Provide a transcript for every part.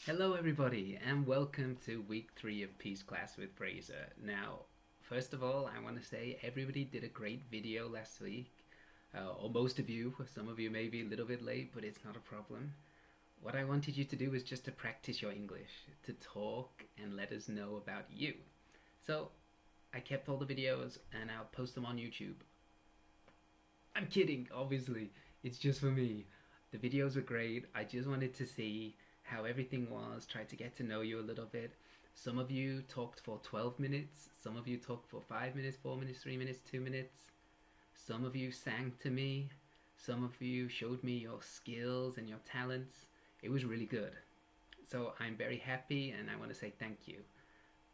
Hello everybody and welcome to week 3 of Peace Class with Fraser. Now, first of all, I want to say everybody did a great video last week. Or most of you, some of you may be a little bit late, but it's not a problem. What I wanted you to do was just to practice your English, to talk and let us know about you. So, I kept all the videos and I'll post them on YouTube. I'm kidding, obviously. It's just for me. The videos were great. I just wanted to see how everything was, try to get to know you a little bit. Some of you talked for 12 minutes, some of you talked for 5 minutes, 4 minutes, 3 minutes, 2 minutes. Some of you sang to me, some of you showed me your skills and your talents. It was really good. So I'm very happy and I want to say thank you.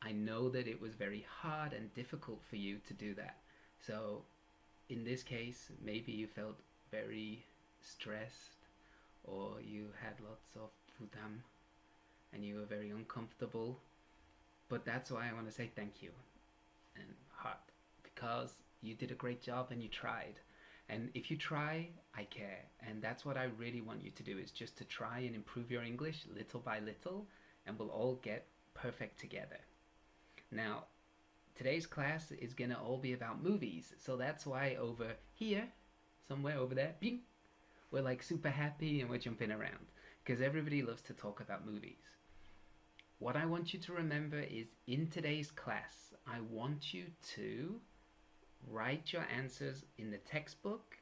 I know that it was very hard and difficult for you to do that. So in this case, maybe you felt very stressed or you had lots of budam and you were very uncomfortable, but that's why I want to say thank you and heart, because you did a great job and you tried. And if you try, I care, and that's what I really want you to do, is just to try and improve your English little by little, and we'll all get perfect together. Now, today's class is gonna all be about movies, so that's why over here, somewhere over there, bing, we're like super happy and we're jumping around because everybody loves to talk about movies. What I want you to remember is in today's class, I want you to write your answers in the textbook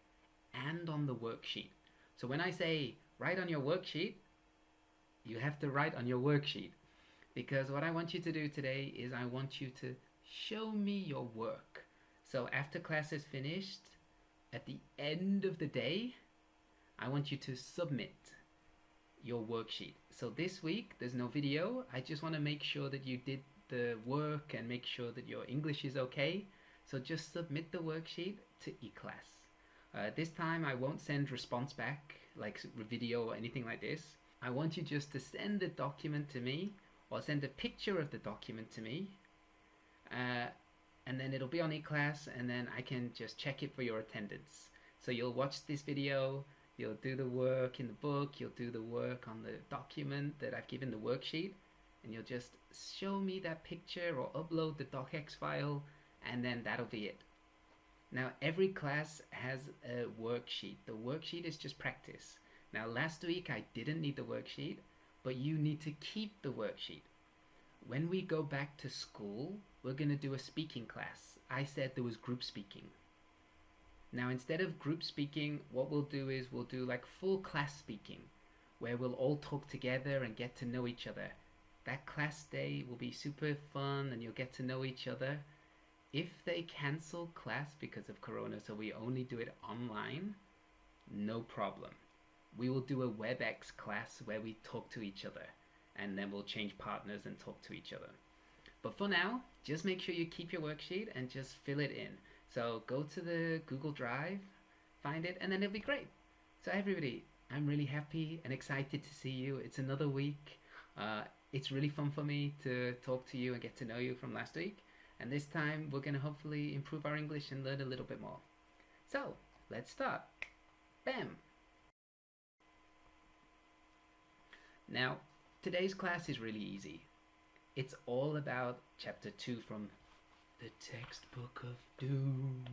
and on the worksheet. So when I say write on your worksheet, you have to write on your worksheet, because what I want you to do today is I want you to show me your work. So after class is finished, at the end of the day, I want you to submit your worksheet. So this week there's no video. I just want to make sure that you did the work and make sure that your English is okay. So just submit the worksheet to eClass. This time I won't send response back like video or anything like this. I want you just to send the document to me or send a picture of the document to me, and then it'll be on eClass, and then I can just check it for your attendance. So you'll watch this video, you'll do the work in the book, you'll do the work on the document that I've given the worksheet, and you'll just show me that picture or upload the docx file, and then that'll be it. Now every class has a worksheet. The worksheet is just practice. Now last week I didn't need the worksheet, but you need to keep the worksheet. When we go back to school, we're going to do a speaking class. I said there was group speaking. Now instead of group speaking, what we'll do is we'll do like full class speaking, where we'll all talk together and get to know each other. That class day will be super fun and you'll get to know each other. If they cancel class because of Corona, so we only do it online, no problem. We will do a WebEx class where we talk to each other, and then we'll change partners and talk to each other. But for now, just make sure you keep your worksheet and just fill it in. So go to the Google Drive, find it, and then it'll be great. So everybody, I'm really happy and excited to see you. It's another week. It's really fun for me to talk to you and get to know you from last week. And this time we're going to hopefully improve our English and learn a little bit more. So let's start. Bam! Now, today's class is really easy. It's all about chapter 2 from the textbook of doom.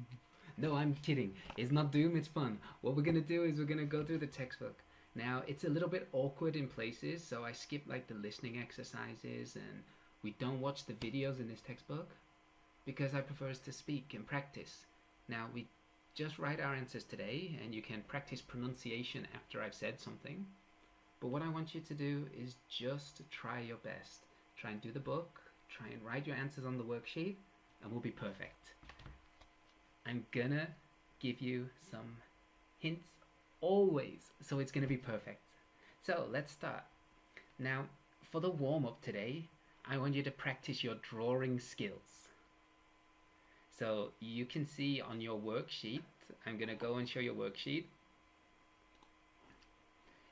No, I'm kidding. It's not doom, it's fun. What we're going to do is we're going to go through the textbook. Now, it's a little bit awkward in places, so I skip like the listening exercises and we don't watch the videos in this textbook because I prefer us to speak and practice. Now, we just write our answers today and you can practice pronunciation after I've said something. But what I want you to do is just try your best. Try and do the book, try and write your answers on the worksheet, and we'll be perfect. I'm gonna give you some hints always, so it's gonna be perfect. So let's start. Now, for the warm-up today, I want you to practice your drawing skills. So you can see on your worksheet, I'm gonna go and show your worksheet.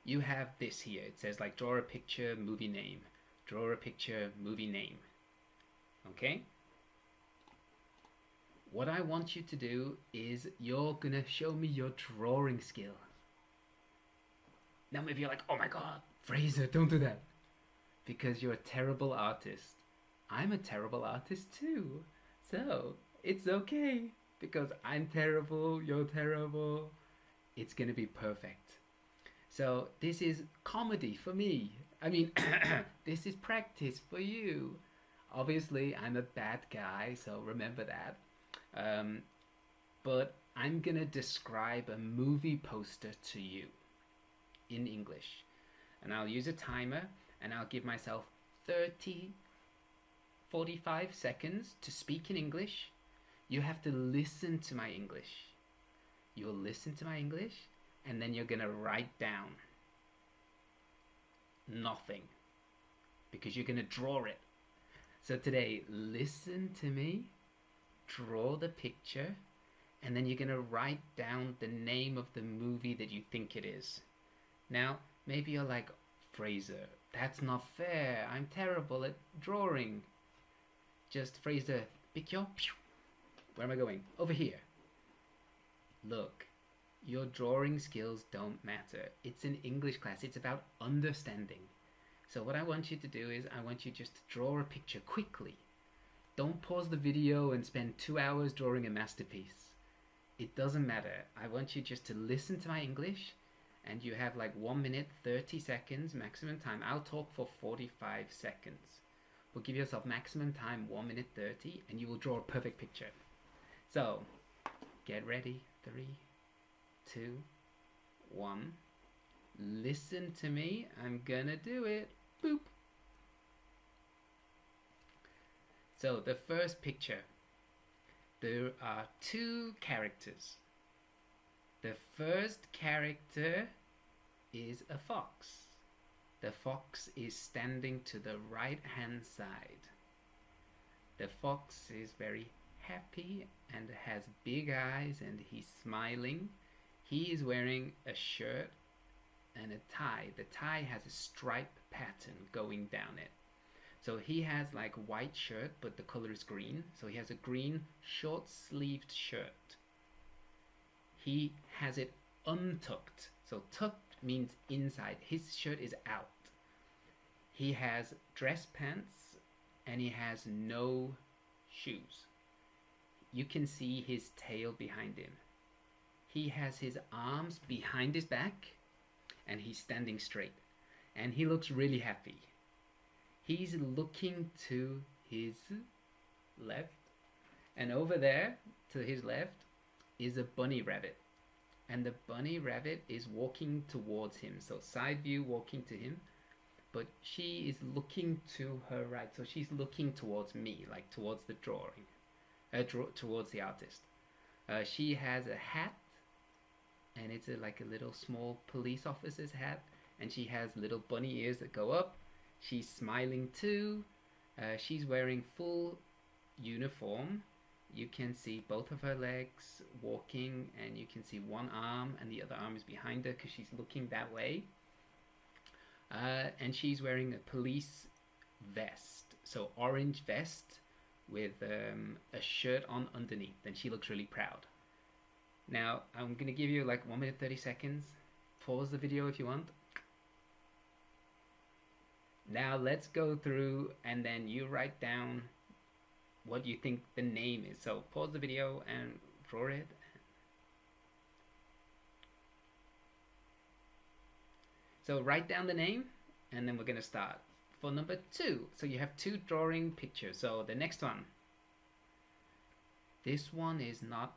You have this here. It says like draw a picture, movie name. Draw a picture, movie name. Okay? What I want you to do is you're gonna show me your drawing skill. Now maybe you're like, oh my god, Fraser, don't do that. because you're a terrible artist. I'm a terrible artist too. So it's okay because I'm terrible, you're terrible. It's gonna be perfect. So this is comedy for me. I mean, this is practice for you. Obviously, I'm a bad guy, so remember that. Um, but I'm gonna describe a movie poster to you in English. And I'll use a timer and I'll give myself 30, 45 seconds to speak in English. You have to listen to my English. You'll listen to my English and then you're gonna write down nothing because you're gonna draw it. So today, listen to me, draw the picture, and then you're gonna write down the name of the movie that you think it is. Now, maybe you're like, Fraser, that's not fair. I'm terrible at drawing. Just, Fraser, pick your... Where am I going? Over here. Look, your drawing skills don't matter. It's an English class. It's about understanding. So what I want you to do is I want you just to draw a picture quickly. Don't pause the video and spend 2 hours drawing a masterpiece. It doesn't matter. I want you just to listen to my English, and you have like 1 minute, 30 seconds maximum time. I'll talk for 45 seconds. But give yourself maximum time, 1 minute 30, and you will draw a perfect picture. So, get ready. 3, 2, 1. Listen to me. I'm gonna do it. Boop. So, the first picture. There are 2 characters. The first character is a fox. The fox is standing to the right-hand side. The fox is very happy and has big eyes and he's smiling. He is wearing a shirt and a tie. The tie has a stripe pattern going down it. So he has like white shirt, but the color is green. So he has a green short-sleeved shirt. He has it untucked. So tucked means inside. His shirt is out. He has dress pants and he has no shoes. You can see his tail behind him. He has his arms behind his back and he's standing straight. And he looks really happy. He's looking to his left. And over there, to his left, is a bunny rabbit. And the bunny rabbit is walking towards him. So side view walking to him. But she is looking to her right. So she's looking towards me, like towards the drawing. Towards the artist. She has a hat. And it's like a little small police officer's hat. And she has little bunny ears that go up. She's smiling too. She's wearing full uniform. You can see both of her legs walking, and you can see one arm, and the other arm is behind her because she's looking that way. And she's wearing a police vest, so orange vest with a shirt on underneath, and she looks really proud. Now, I'm going to give you like 1 minute 30 seconds. Pause the video if you want. Now let's go through and then you write down what you think the name is. So pause the video and draw it. So write down the name and then we're going to start. For number 2, so you have 2 drawing pictures. So the next one. This one is not.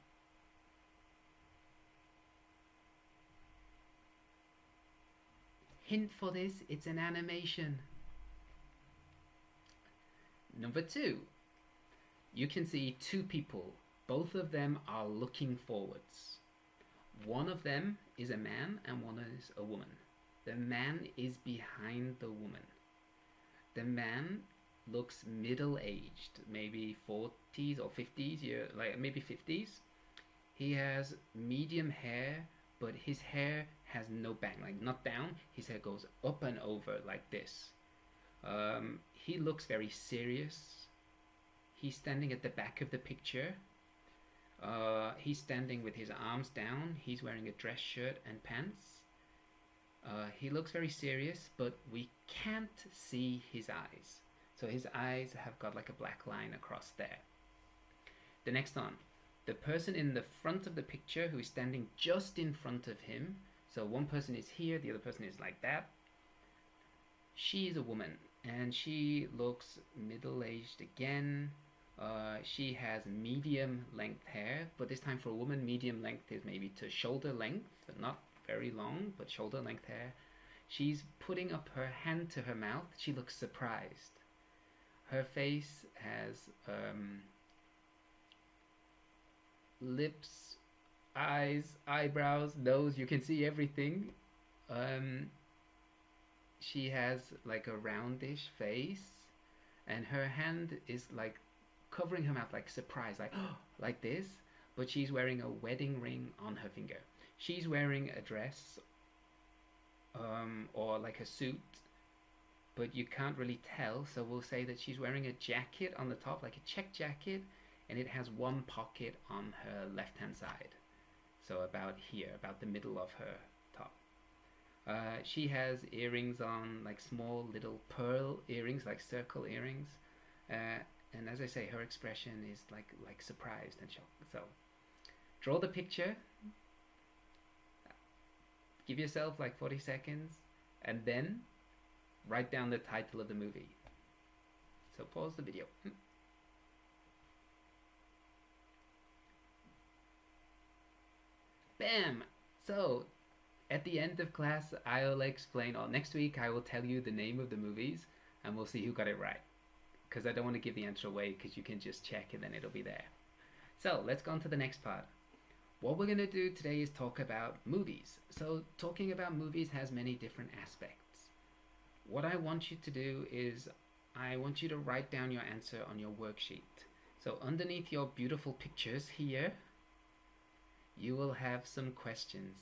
Hint for this, it's an animation. Number 2, you can see 2 people. Both of them are looking forwards. One of them is a man and one is a woman. The man is behind the woman. The man looks middle-aged, maybe 40s or 50s, yeah, like maybe 50s. He has medium hair, but his hair has no bang, like not down. His hair goes up and over like this. He looks very serious. He's standing at the back of the picture. He's standing with his arms down. He's wearing a dress shirt and pants. He looks very serious, but we can't see his eyes. So his eyes have got like a black line across there. The next one, the person in the front of the picture who is standing just in front of him. So one person is here, the other person is like that. She is a woman, and she looks middle-aged again. She has medium length hair, but this time for a woman, medium length is maybe to shoulder length, not very long, but shoulder length hair. She's putting up her hand to her mouth. She looks surprised. Her face has lips, eyes, eyebrows, nose. You can see everything. She has like a roundish face, and her hand is like covering her mouth, like surprise, like like this. But she's wearing a wedding ring on her finger. She's wearing a dress or like a suit, but you can't really tell, so we'll say that she's wearing a jacket on the top, like a check jacket, and it has one pocket on her left hand side, so about here, about the middle of her top. She has earrings on, like small little pearl earrings, like circle earrings, and as I say, her expression is like surprised and shocked. So draw the picture. Give yourself like 40 seconds, and then write down the title of the movie. So pause the video. Bam! So at the end of class, I'll explain, or next week I will tell you the name of the movies, and we'll see who got it right. Because I don't want to give the answer away, because you can just check and then it'll be there. So let's go on to the next part. What we're going to do today is talk about movies. So talking about movies has many different aspects. What I want you to do is I want you to write down your answer on your worksheet. So underneath your beautiful pictures here, you will have some questions.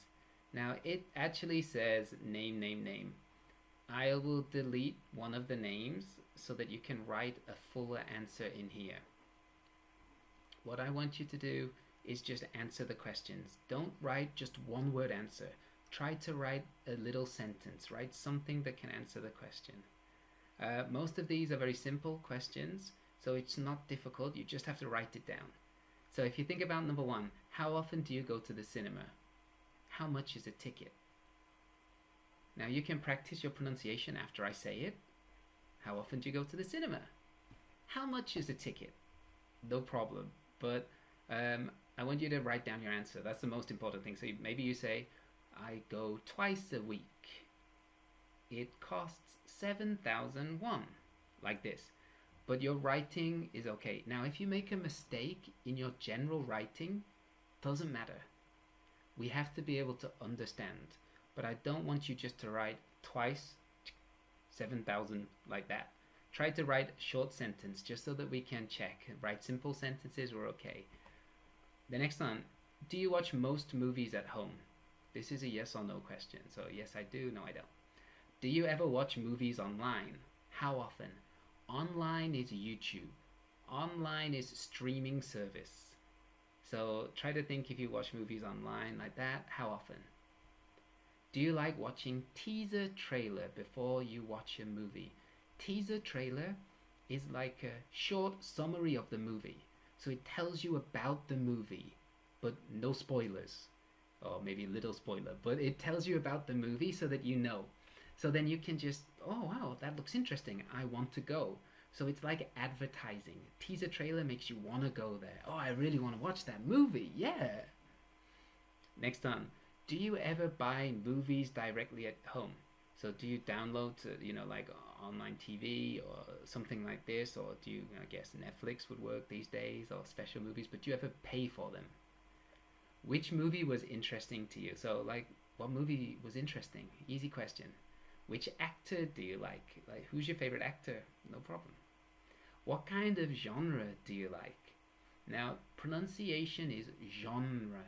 Now it actually says name, name, name. I will delete one of the names so that you can write a fuller answer in here. What I want you to do is just answer the questions. Don't write just one word answer. Try to write a little sentence. Write something that can answer the question. Most of these are very simple questions, so it's not difficult. You just have to write it down. So if you think about number one, how often do you go to the cinema? How much is a ticket? Now you can practice your pronunciation after I say it. How often do you go to the cinema? How much is a ticket? No problem. But I want you to write down your answer. That's the most important thing. So maybe you say, I go twice a week. It costs 7,000 won. Like this. But your writing is okay. Now if you make a mistake in your general writing, doesn't matter. We have to be able to understand. But I don't want you just to write twice 7,000 like that. Try to write a short sentence just so that we can check. Write simple sentences, we're okay. The next one, do you watch most movies at home? This is a yes or no question. So yes I do, no I don't. Do you ever watch movies online? How often? Online is YouTube. Online is streaming service. So try to think if you watch movies online like that, how often? Do you like watching teaser trailer before you watch a movie? Teaser trailer is like a short summary of the movie. So it tells you about the movie, but no spoilers. Or maybe a little spoiler, but it tells you about the movie so that you know. So then you can just, oh wow, that looks interesting, I want to go. So it's like advertising. Teaser trailer makes you want to go there. Oh, I really want to watch that movie, yeah. Next one, do you ever buy movies directly at home? So do you download, like online TV or something like this, or do you, I guess Netflix would work these days, or special movies, but do you ever pay for them? Which movie was interesting to you? So like, what movie was interesting? Easy question. Which actor do you like? Like, who's your favorite actor? No problem. What kind of genre do you like? Now, pronunciation is genre,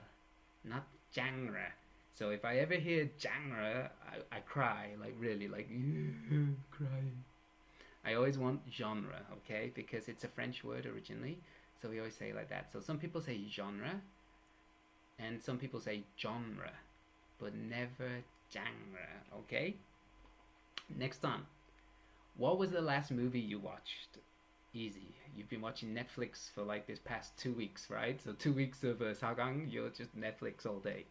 not genre. So if I ever hear genre, I cry, like really, like cry. I always want genre, okay? Because it's a French word originally, so we always say it like that. So some people say genre, and some people say genre. but never genre. Okay? Next on. What was the last movie you watched? Easy. You've been watching Netflix for like this past 2 weeks, right? So 2 weeks of Sagang, you're just Netflix all day.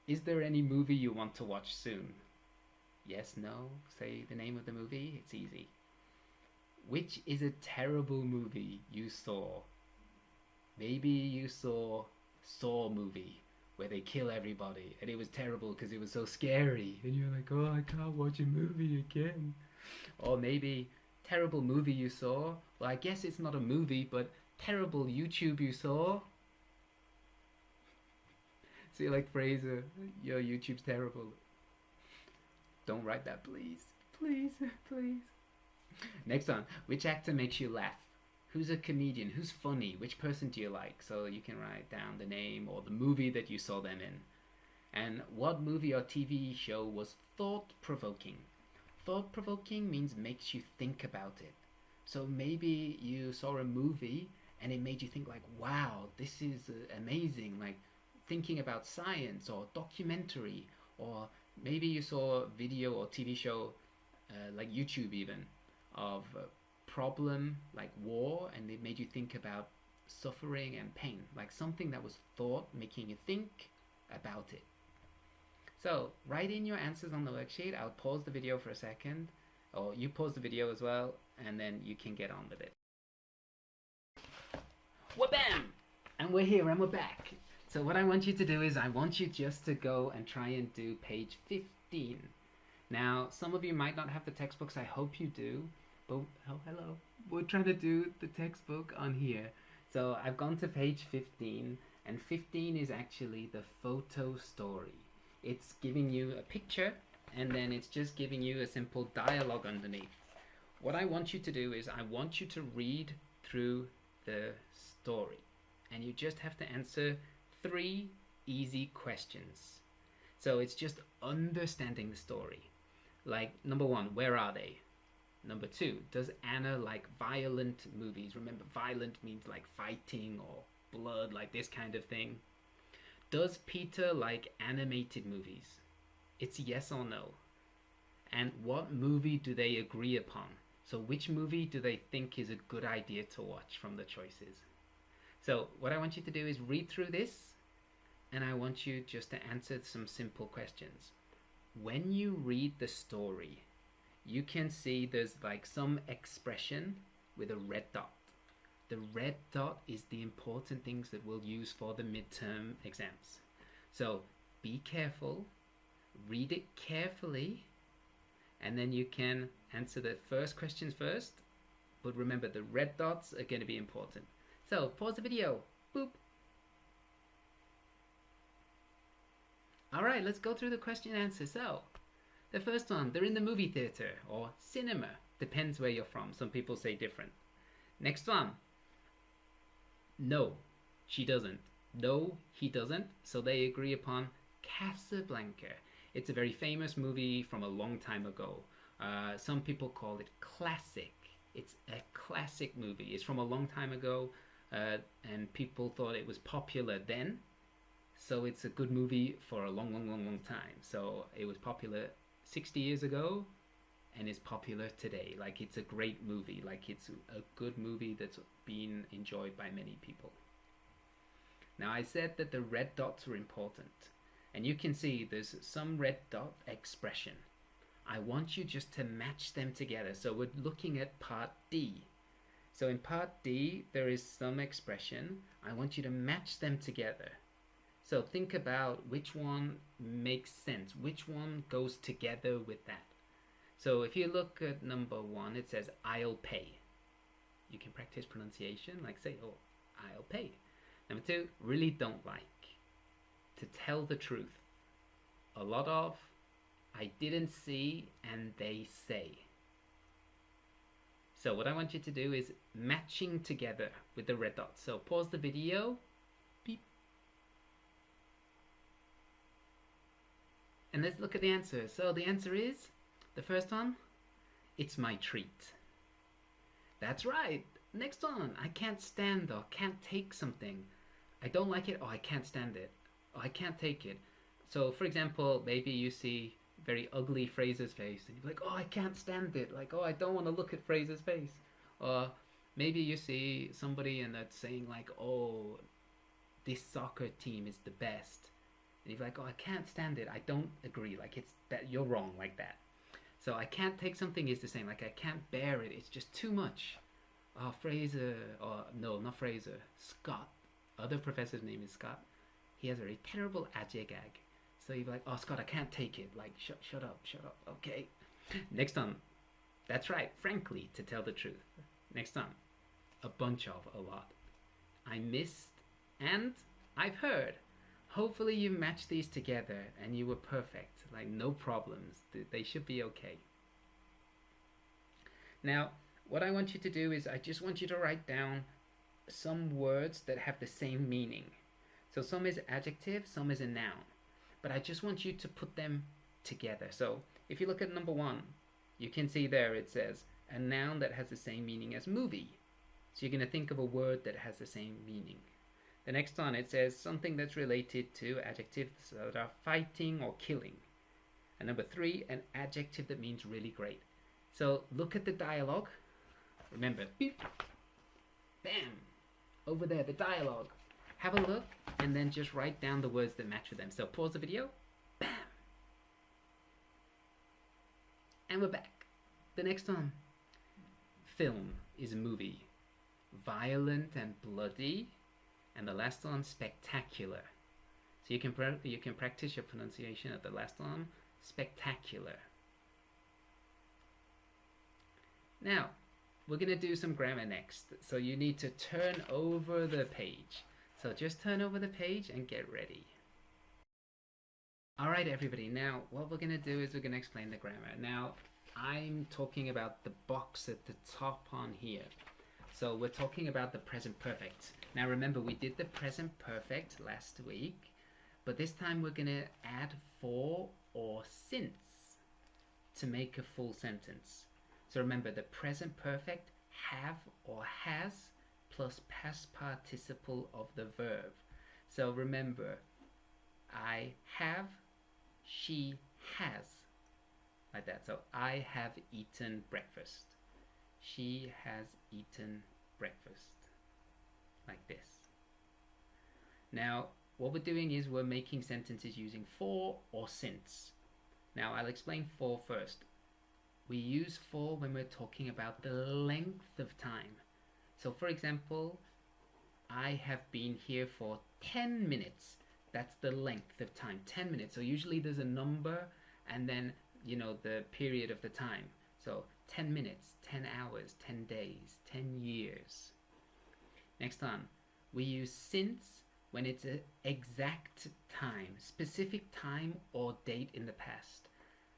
Is there any movie you want to watch soon? Yes, no? Say the name of the movie. It's easy. Which is a terrible movie you saw? Maybe you saw Saw movie where they kill everybody and it was terrible because it was so scary and you're like, oh, I can't watch a movie again. Or maybe terrible movie you saw. Well, I guess it's not a movie, but terrible YouTube you saw. See, like Fraser, your YouTube's terrible. Don't write that, please. Please, please. Next one. Which actor makes you laugh? Who's a comedian? Who's funny? Which person do you like? So you can write down the name or the movie that you saw them in. And what movie or TV show was thought-provoking? Thought-provoking means makes you think about it. So maybe you saw a movie and it made you think like, wow, this is amazing. Like thinking about science or documentary, or maybe you saw a video or TV show, like YouTube even, of problem like war, and it made you think about suffering and pain, like something that was thought making you think about it. So write in your answers on the worksheet. I'll pause the video for a second, or you pause the video as well, and then you can get on with it. Wha-bam! And we're here and we're back. So what I want you to do is I want you just to go and try and do page 15. Now some of you might not have the textbooks. I hope you do. But, oh, hello. We're trying to do the textbook on here. So I've gone to page 15, and 15 is actually the photo story. It's giving you a picture, and then it's just giving you a simple dialogue underneath. What I want you to do is I want you to read through the story, and you just have to answer 3 easy questions. So it's just understanding the story. Like, number 1, where are they? Number 2, does Anna like violent movies? Remember, violent means like fighting or blood, like this kind of thing. Does Peter like animated movies? It's yes or no. And what movie do they agree upon? So which movie do they think is a good idea to watch from the choices? So what I want you to do is read through this, and I want you just to answer some simple questions. When you read the story, you can see there's like some expression with a red dot. The red dot is the important things that we'll use for the midterm exams. So be careful, read it carefully, and then you can answer the first questions first. But remember, the red dots are going to be important. So pause the video. Boop. All right, let's go through the question and answer. So the first one, they're in the movie theater or cinema. Depends where you're from. Some people say different. Next one. No, she doesn't. No, he doesn't. So they agree upon Casablanca. It's a very famous movie from a long time ago. Some people call it classic. It's a classic movie. It's from a long time ago, and people thought it was popular then. So it's a good movie for a long, long, long, long time. So it was popular 60 years ago, and is popular today. Like, it's a great movie. Like, it's a good movie that's been enjoyed by many people. Now, I said that the red dots were important, and you can see there's some red dot expression. I want you just to match them together. So we're looking at part D. So in part D, there is some expression. I want you to match them together. So think about which one makes sense, which one goes together with that. So if you look at number 1, it says, I'll pay. You can practice pronunciation, like say, oh, I'll pay. Number 2, really don't like. To tell the truth. A lot of, I didn't see, and they say. So what I want you to do is matching together with the red dots. So pause the video. Beep. And let's look at the answer. So the answer is, the first one, it's my treat. That's right. Next one, I can't stand or can't take something. I don't like it, or I can't stand it, or I can't take it. So for example, maybe you see very ugly Fraser's face and you're like, oh, I can't stand it. Like, oh, I don't want to look at Fraser's face. Or maybe you see somebody and that's saying like, oh, this soccer team is the best. And you're like, oh, I can't stand it. I don't agree. Like, it's that you're wrong like that. So I can't take something is the same. Like, I can't bear it. It's just too much. Oh, Fraser, or no, not Fraser, Scott. Other professor's name is Scott. He has a very terrible adjective. So you're like, oh, Scott, I can't take it. Like, shut up, okay. Next on, that's right, frankly, to tell the truth. Next on, a bunch of, a lot. I missed, and I've heard. Hopefully you matched these together and you were perfect. Like, no problems. They should be okay. Now, what I want you to do is I just want you to write down some words that have the same meaning. So some is adjective, some is a noun. But I just want you to put them together. So if you look at number 1, you can see there it says a noun that has the same meaning as movie. So you're going to think of a word that has the same meaning. The next one, it says something that's related to adjectives that are fighting or killing. And number 3, an adjective that means really great. So look at the dialogue. Remember, beep, bam, over there, the dialogue. Have a look and then just write down the words that match with them. So pause the video, bam. And we're back. The next one, film is a movie. Violent and bloody. And the last one, spectacular. So you can practice your pronunciation of the last one, spectacular. Now, we're going to do some grammar next. So you need to turn over the page. So just turn over the page and get ready. Alright everybody, now what we're going to do is we're going to explain the grammar. Now, I'm talking about the box at the top on here. So we're talking about the present perfect. Now remember, we did the present perfect last week, but this time we're going to add for or since to make a full sentence. So remember, the present perfect, have or has, plus past participle of the verb. So remember, I have, she has, like that. So I have eaten breakfast. She has eaten breakfast, like this. Now, what we're doing is we're making sentences using for or since. Now, I'll explain for first. We use for when we're talking about the length of time. So, for example, I have been here for 10 minutes. That's the length of time, 10 minutes. So usually there's a number and then, you know, the period of the time. So 10 minutes, 10 hours, 10 days, 10 years. Next one, we use since when it's an exact time, specific time or date in the past.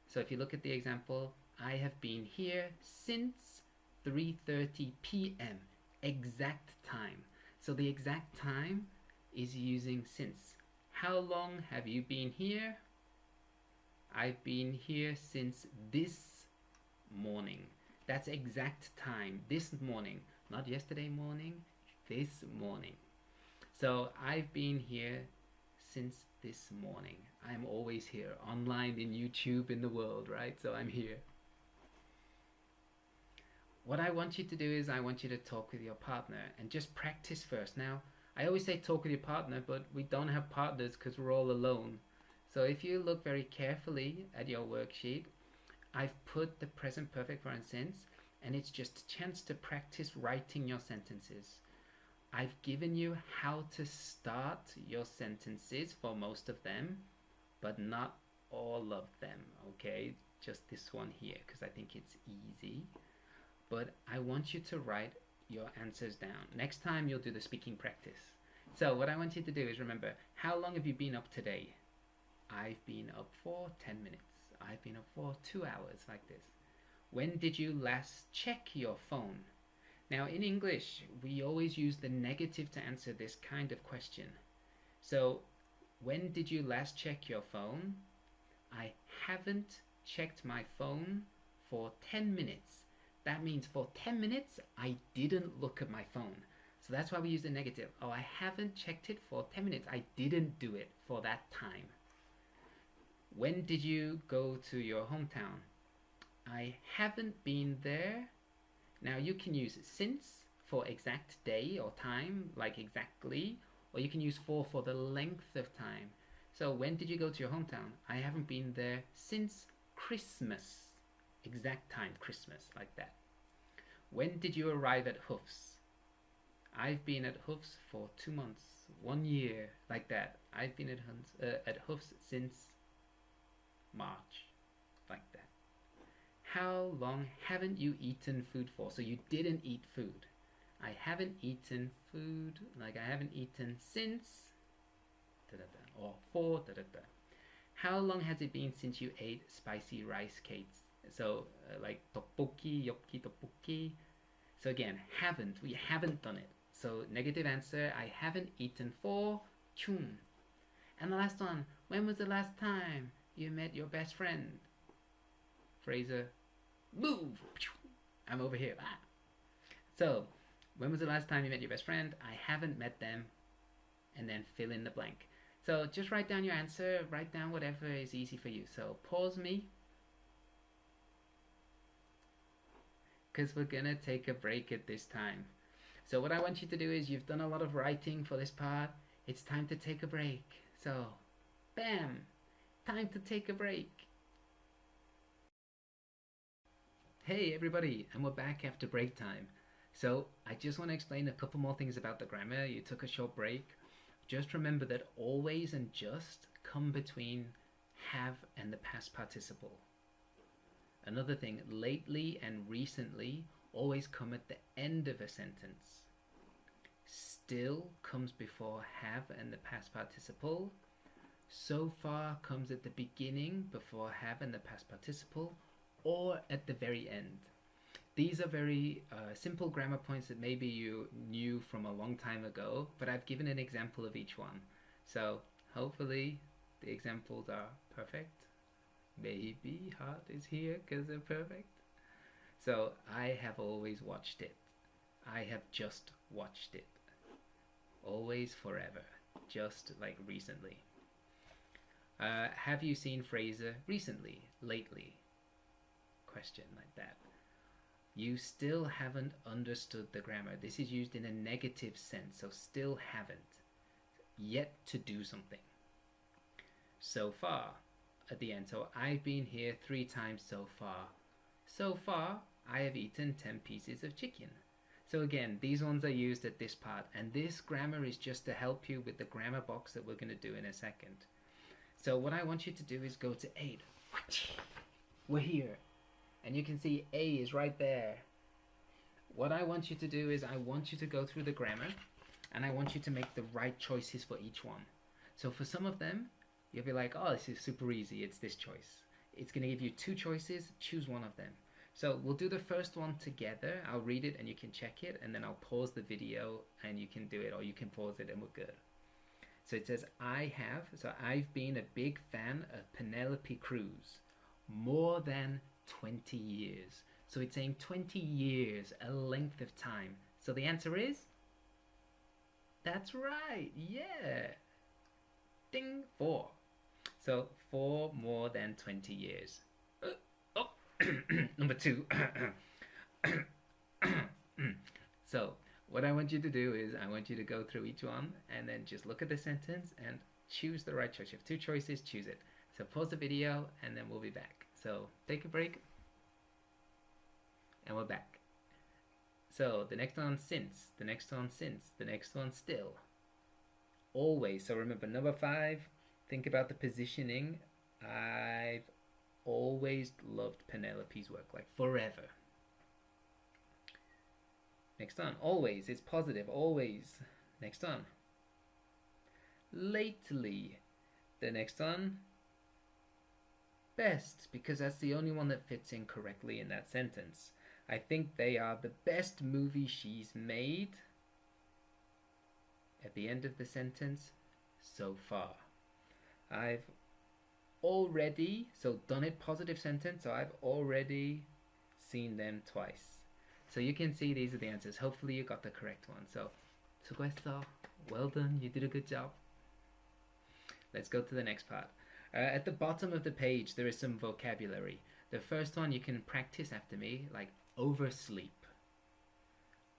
So if you look at the example, I have been here since 3:30 p.m. Exact time. So the exact time is using since. How long have you been here? I've been here since this morning. That's exact time. This morning. Not yesterday morning. This morning. So I've been here since this morning. I'm always here. Online, in YouTube, in the world, right? So I'm here. What I want you to do is I want you to talk with your partner and just practice first. Now, I always say talk with your partner, but we don't have partners because we're all alone. So if you look very carefully at your worksheet, I've put the present perfect for and since, and it's just a chance to practice writing your sentences. I've given you how to start your sentences for most of them, but not all of them, okay? Just this one here, because I think it's easy. But I want you to write your answers down. Next time you'll do the speaking practice. So what I want you to do is remember, how long have you been up today? I've been up for 10 minutes. I've been up for 2 hours, like this. When did you last check your phone? Now in English, we always use the negative to answer this kind of question. So, when did you last check your phone? I haven't checked my phone for 10 minutes. That means for 10 minutes, I didn't look at my phone. So that's why we use the negative. Oh, I haven't checked it for 10 minutes. I didn't do it for that time. When did you go to your hometown? I haven't been there. Now you can use since for exact day or time, like exactly, or you can use for the length of time. So when did you go to your hometown? I haven't been there since Christmas. Exact time, Christmas, like that. When did you arrive at HUFS? I've been at HUFS for 2 months, 1 year, like that. I've been at HUFS since March, like that. How long haven't you eaten food for? So you didn't eat food. I haven't eaten food, like I haven't eaten since, da, da, da, or for, da, da, da. How long has it been since you ate spicy rice cakes? So like tteokbokki, gnocchi tteokbokki. So again, haven't, we haven't done it. So negative answer, I haven't eaten for chung. And the last one, when was the last time you met your best friend? Fraser, move! I'm over here. Ah. So, when was the last time you met your best friend? I haven't met them. And then fill in the blank. So just write down your answer, write down whatever is easy for you. So pause me, because we're gonna take a break at this time. So what I want you to do is, you've done a lot of writing for this part, it's time to take a break. So bam, time to take a break. Hey everybody, and we're back after break time. So I just want to explain a couple more things about the grammar. You took a short break. Just remember that always and just come between have and the past participle. Another thing, lately and recently always come at the end of a sentence. Still comes before have and the past participle. So far comes at the beginning before have and the past participle, or at the very end. These are very simple grammar points that maybe you knew from a long time ago, but I've given an example of each one. So hopefully the examples are perfect. Maybe heart is here because they're perfect. So I have always watched it. I have just watched it. Always, forever. Just like recently. Have you seen Fraser recently? Lately? Question like that. You still haven't understood the grammar. This is used in a negative sense, so still haven't. Yet to do something. So far, at the end. So I've been here 3 times so far. So far, I have eaten 10 pieces of chicken. So again, these ones are used at this part, and this grammar is just to help you with the grammar box that we're going to do in a second. So what I want you to do is go to 8. We're here. And you can see A is right there. What I want you to do is, I want you to go through the grammar, and I want you to make the right choices for each one. So for some of them, you'll be like, oh, this is super easy, it's this choice. It's going to give you 2 choices, choose one of them. So we'll do the first one together. I'll read it and you can check it, and then I'll pause the video and you can do it, or you can pause it and we're good. So it says, I've been a big fan of Penelope Cruz. More than 20 years. So it's saying 20 years, a length of time. So the answer is, that's right, yeah. Ding, 4. So for more than 20 years. Number 2. So what I want you to do is, I want you to go through each one and then just look at the sentence and choose the right choice. You have 2 choices, choose it. So pause the video and then we'll be back. So take a break. And we're back. So the next one, since. The next one, since. The next one, still. Always. So remember, number 5, think about the positioning. I've always loved Penelope's work, like forever. Next one, always. It's positive, always. Next one. Lately. The next one, best, because that's the only one that fits in correctly in that sentence. I think they are the best movie she's made. At the end of the sentence, so far. I've already, so done it, positive sentence, so I've already seen them twice. So you can see these are the answers. Hopefully you got the correct one. So, 수고했어. Well done, you did a good job. Let's go to the next part. At the bottom of the page, there is some vocabulary. The first one you can practice after me, like oversleep.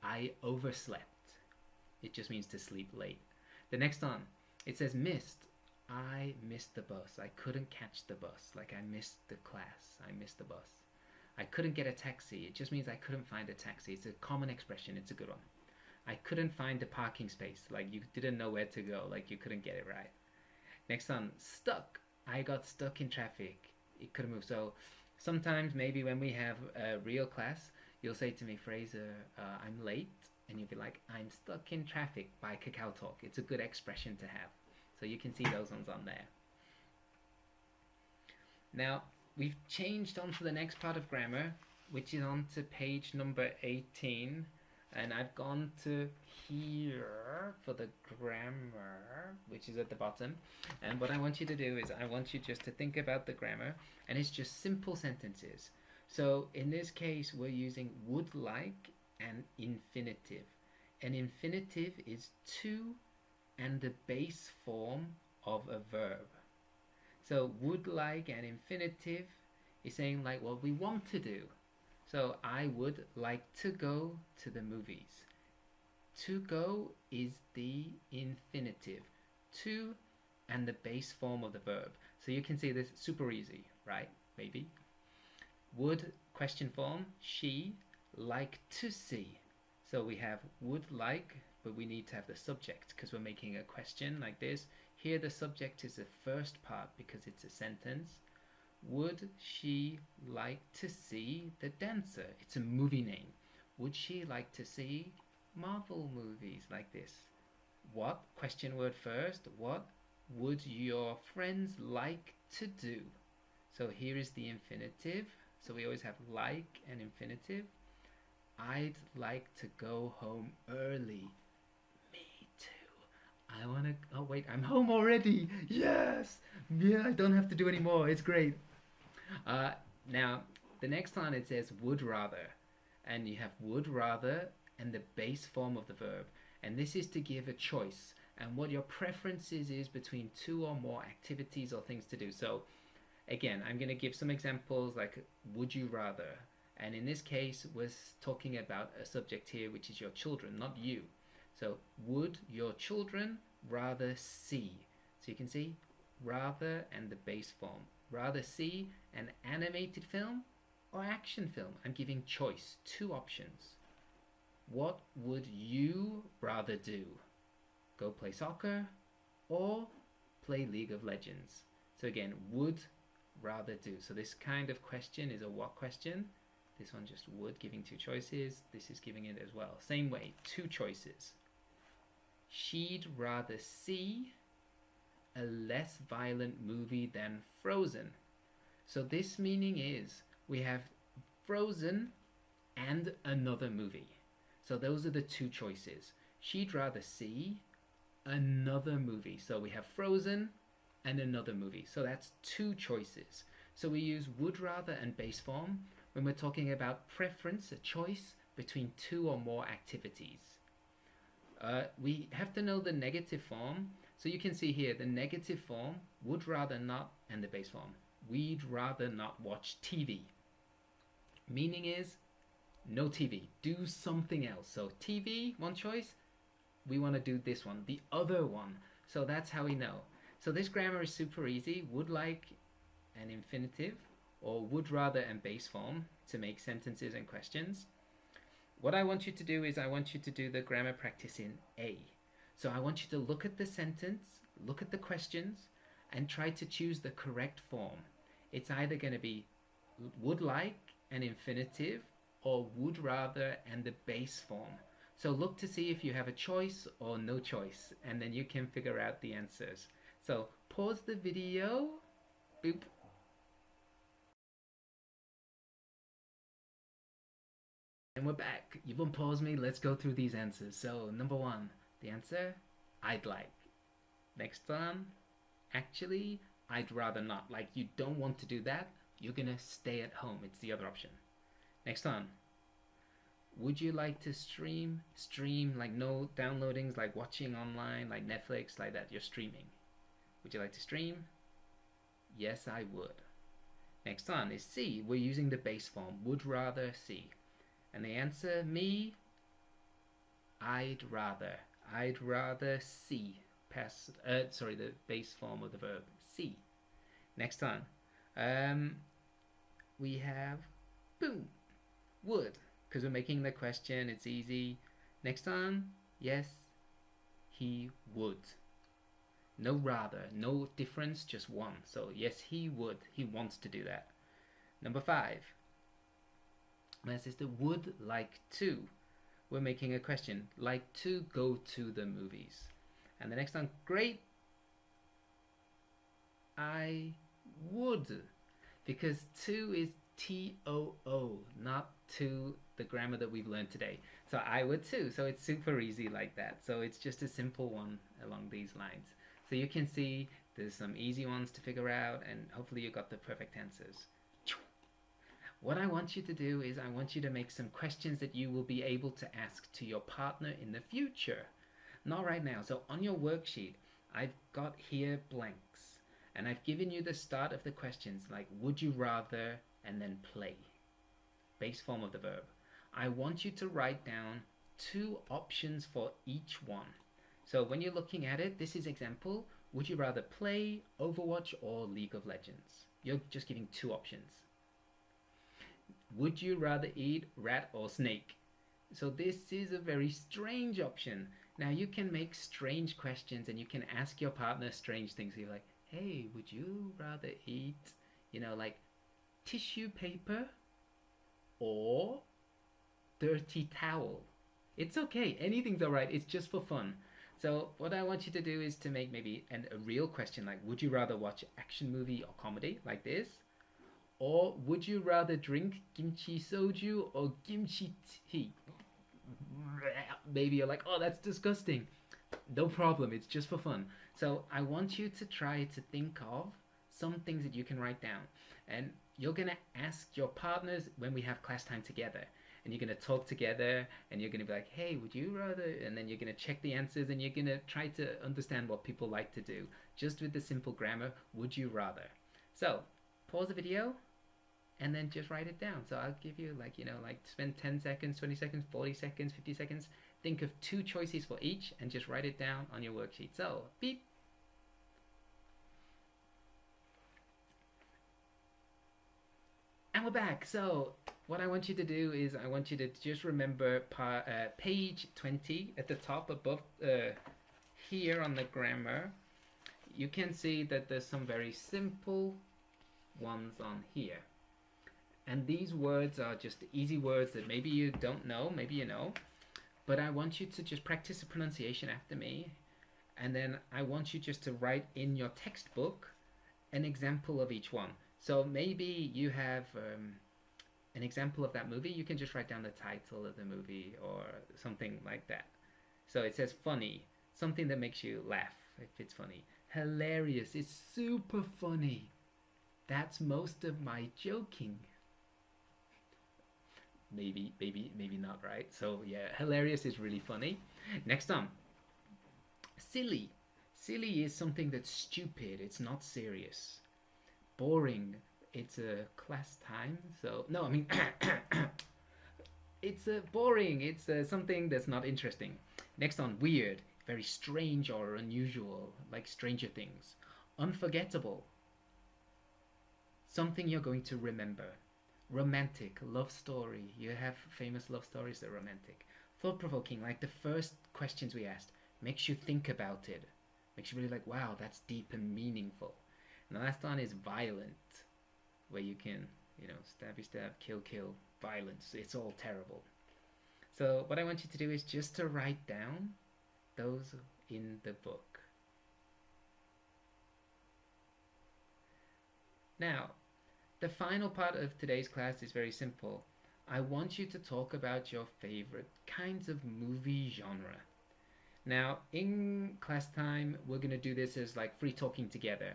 I overslept. It just means to sleep late. The next one, it says missed. I missed the bus. I couldn't catch the bus. Like I missed the class. I missed the bus. I couldn't get a taxi. It just means I couldn't find a taxi. It's a common expression. It's a good one. I couldn't find a parking space. Like you didn't know where to go. Like you couldn't get it right. Next one, stuck. I got stuck in traffic. It couldn't move. So sometimes maybe when we have a real class, you'll say to me, Fraser, I'm late. And you'll be like, I'm stuck in traffic by Kakao Talk. It's a good expression to have. So you can see those ones on there. Now, we've changed on to the next part of grammar, which is on to page number 18. And I've gone to here for the grammar, which is at the bottom. And what I want you to do is I want you just to think about the grammar. And it's just simple sentences. So in this case, we're using would like and infinitive. An infinitive is to and the base form of a verb. So would like and infinitive is saying like what we want to do. So I would like to go to the movies. To go is the infinitive. To and the base form of the verb. So you can see this super easy, right? Maybe. Would question form, she like to see. So we have would like, but we need to have the subject because we're making a question like this. Here the subject is the first part because it's a sentence. Would she like to see the dancer? It's a movie name. Would she like to see Marvel movies like this? What, question word first, what would your friends like to do? So here is the infinitive. So we always have like and infinitive. I'd like to go home early. Me too. I want to... Oh, wait, I'm home already. Yes. Yeah, I don't have to do any more. It's great. Now, the next one it says would rather. And you have would rather and the base form of the verb. And this is to give a choice. And what your preferences is between two or more activities or things to do. So, again, I'm going to give some examples like would you rather. And in this case, we're talking about a subject here, which is your children, not you. So, would your children rather see? So you can see rather and the base form. Rather see an animated film or action film. I'm giving choice, two options. What would you rather do? Go play soccer or play League of Legends? So again, would rather do. So this kind of question is a what question. This one just would, giving two choices. This is giving it as well. Same way, two choices. She'd rather see a less violent movie than Frozen. So this meaning is we have Frozen and another movie. So those are the two choices. She'd rather see another movie. So we have Frozen and another movie. So that's two choices. So we use would rather and base form when we're talking about preference, a choice between two or more activities. We have to know the negative form. So you can see here the negative form, would rather not, and the base form. We'd rather not watch TV. Meaning is no TV. Do something else. So TV, one choice. We want to do this one, the other one. So that's how we know. So this grammar is super easy. Would like and infinitive, or would rather and base form to make sentences and questions. What I want you to do is I want you to do the grammar practice in A. So I want you to look at the sentence, look at the questions, and try to choose the correct form. It's either going to be would like and infinitive, or would rather and the base form. So look to see if you have a choice or no choice, and then you can figure out the answers. So pause the video. Boop. And we're back. You've unpaused me. Let's go through these answers. So number one, the answer, I'd like. Next one, actually, I'd rather not. Like you don't want to do that. You're gonna stay at home. It's the other option. Next one. Would you like to stream? Stream, like no downloadings, like watching online, like Netflix, like that. You're streaming. Would you like to stream? Yes, I would. Next on is C. We're using the base form. Would rather C. And the answer, me, I'd rather. I'd rather C. The base form of the verb C. Next on, we have boom, would, because we're making the question. It's easy. Next on, yes, he would. No rather, no difference, just one. So yes, he would. He wants to do that. Number 5. My sister would like to. We're making a question. Like to go to the movies. And the next one, great. I would. Because to is T-O-O, not to the grammar that we've learned today. So I would too. So it's super easy like that. So it's just a simple one along these lines. So you can see there's some easy ones to figure out, and hopefully you got the perfect answers. What I want you to do is I want you to make some questions that you will be able to ask to your partner in the future. Not right now. So on your worksheet, I've got here blanks. And I've given you the start of the questions like would you rather and then play. Base form of the verb. I want you to write down 2 options for each one. So when you're looking at it, this is example. Would you rather play Overwatch or League of Legends? You're just giving 2 options. Would you rather eat rat or snake? So this is a very strange option. Now you can make strange questions and you can ask your partner strange things. You're like, hey, would you rather eat, like tissue paper or dirty towel? It's okay. Anything's all right. It's just for fun. So what I want you to do is to make maybe a real question like, would you rather watch action movie or comedy like this? Or would you rather drink kimchi soju or kimchi tea? Maybe you're like, oh, that's disgusting. No problem. It's just for fun. So I want you to try to think of some things that you can write down. And you're going to ask your partners when we have class time together. And you're going to talk together and you're going to be like, hey, would you rather? And then you're going to check the answers and you're going to try to understand what people like to do. Just with the simple grammar, would you rather? So pause the video and then just write it down. So I'll give you like spend 10 seconds, 20 seconds, 40 seconds, 50 seconds. Think of 2 choices for each and just write it down on your worksheet. So beep. And we're back. So what I want you to do is I want you to just remember page 20 at the top above here on the grammar. You can see that there's some very simple ones on here. And these words are just easy words that maybe you don't know, maybe you know. But I want you to just practice the pronunciation after me. And then I want you just to write in your textbook an example of each one. So maybe you have an example of that movie. You can just write down the title of the movie or something like that. So it says funny, something that makes you laugh if it's funny. Hilarious, it's super funny. That's most of my joking. Maybe not, right? So yeah, hilarious is really funny. Next on, silly. Silly is something that's stupid. It's not serious. Boring. It's a class time. So no, I mean, it's boring. It's something that's not interesting. Next on, weird. Very strange or unusual, like Stranger Things. Unforgettable. Something you're going to remember. Romantic, love story. You have famous love stories that are romantic. Thought-provoking, like the first questions we asked. Makes you think about it. Makes you really like, wow, that's deep and meaningful. And the last one is violent, where you can, stabby stab, kill, violence. It's all terrible. So what I want you to do is just to write down those in the book. Now, the final part of today's class is very simple. I want you to talk about your favorite kinds of movie genre. Now, in class time, we're going to do this as like free talking together.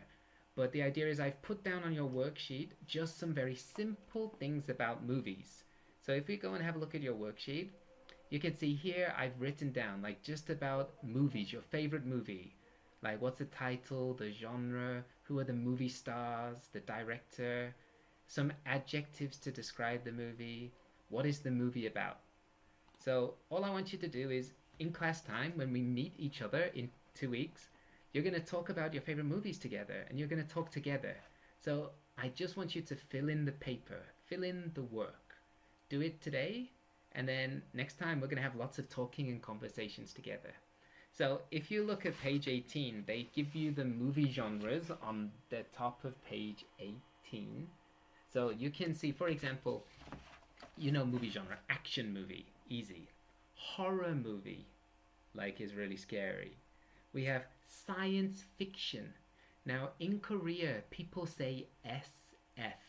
But the idea is I've put down on your worksheet just some very simple things about movies. So if we go and have a look at your worksheet, you can see here I've written down like just about movies, your favorite movie. Like, what's the title, the genre, who are the movie stars, the director, some adjectives to describe the movie, what is the movie about. So all I want you to do is, in class time, when we meet each other in 2 weeks, you're going to talk about your favorite movies together, and you're going to talk together. So I just want you to fill in the paper, fill in the work. Do it today, and then next time we're going to have lots of talking and conversations together. So if you look at page 18, they give you the movie genres on the top of page 18. So you can see, for example, movie genre, action movie, easy. Horror movie, like, is really scary. We have science fiction. Now, in Korea, people say SF.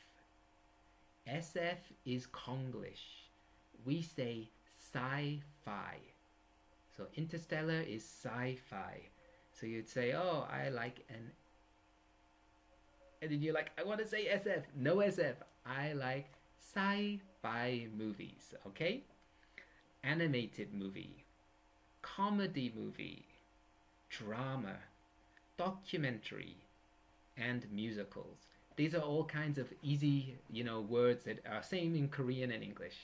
SF is Konglish. We say sci-fi. So Interstellar is sci-fi. So you'd say, oh, I like an... And then you're like, I want to say SF. No SF. I like sci-fi movies, okay? Animated movie, comedy movie, drama, documentary, and musicals. These are all kinds of easy, words that are same in Korean and English.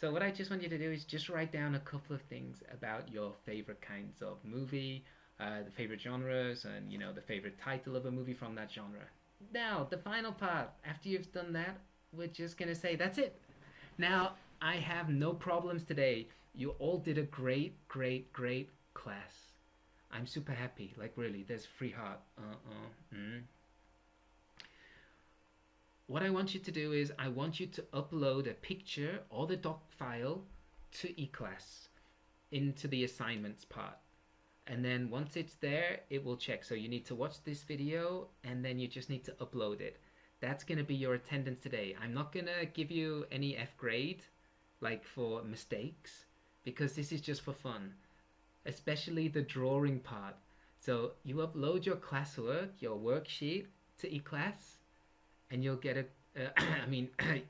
So what I just want you to do is just write down a couple of things about your favorite kinds of movie, the favorite genres, and the favorite title of a movie from that genre. Now, the final part, after you've done that, we're just gonna say that's it. Now, I have no problems today. You all did a great, great, great class. I'm super happy. Like, really, there's free heart. What I want you to do is, I want you to upload a picture or the doc file to eClass into the assignments part. And then once it's there, it will check. So you need to watch this video, and then you just need to upload it. That's going to be your attendance today. I'm not going to give you any F grade, like for mistakes, because this is just for fun, especially the drawing part. So you upload your classwork, your worksheet to eClass, and you'll get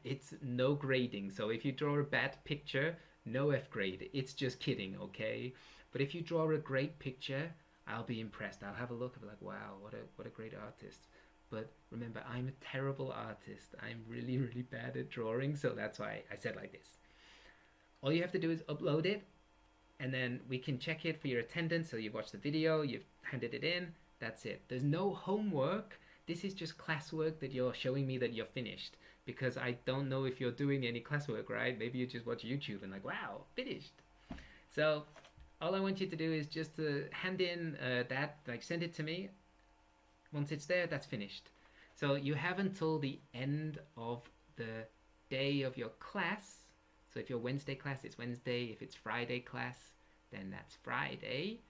it's no grading. So if you draw a bad picture, no F grade. It's just kidding, okay? But if you draw a great picture, I'll be impressed. I'll have a look and be like, wow, what a great artist. But remember, I'm a terrible artist. I'm really, really bad at drawing, so that's why I said like this. All you have to do is upload it, and then we can check it for your attendance. So you've watched the video, you've handed it in, that's it. There's no homework. This is just classwork that you're showing me that you're finished, because I don't know if you're doing any classwork, right? Maybe you just watch YouTube and like, wow, finished. So all I want you to do is just to hand in that, like, send it to me. Once it's there, that's finished. So you have until the end of the day of your class. So if your Wednesday class, it's Wednesday. If it's Friday class, then that's Friday.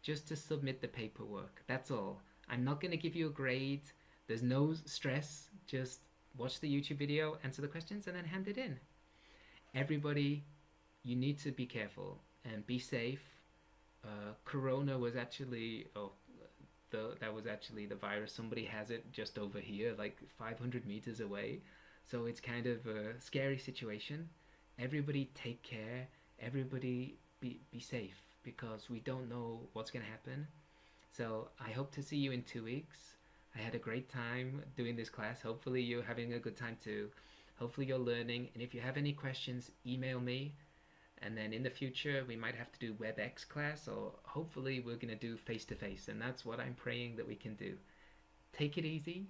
Just to submit the paperwork. That's all. I'm not going to give you a grade. There's no stress. Just watch the YouTube video, answer the questions, and then hand it in. Everybody, you need to be careful and be safe. Corona was actually... that was actually the virus. Somebody has it just over here, like 500 meters away. So it's kind of a scary situation. Everybody take care. Everybody be safe, because we don't know what's going to happen. So I hope to see you in 2 weeks. I had a great time doing this class. Hopefully you're having a good time too. Hopefully you're learning. And if you have any questions, email me. And then in the future, we might have to do WebEx class, or hopefully we're going to do face-to-face. And that's what I'm praying that we can do. Take it easy.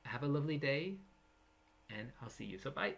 Have a lovely day. And I'll see you. So bye.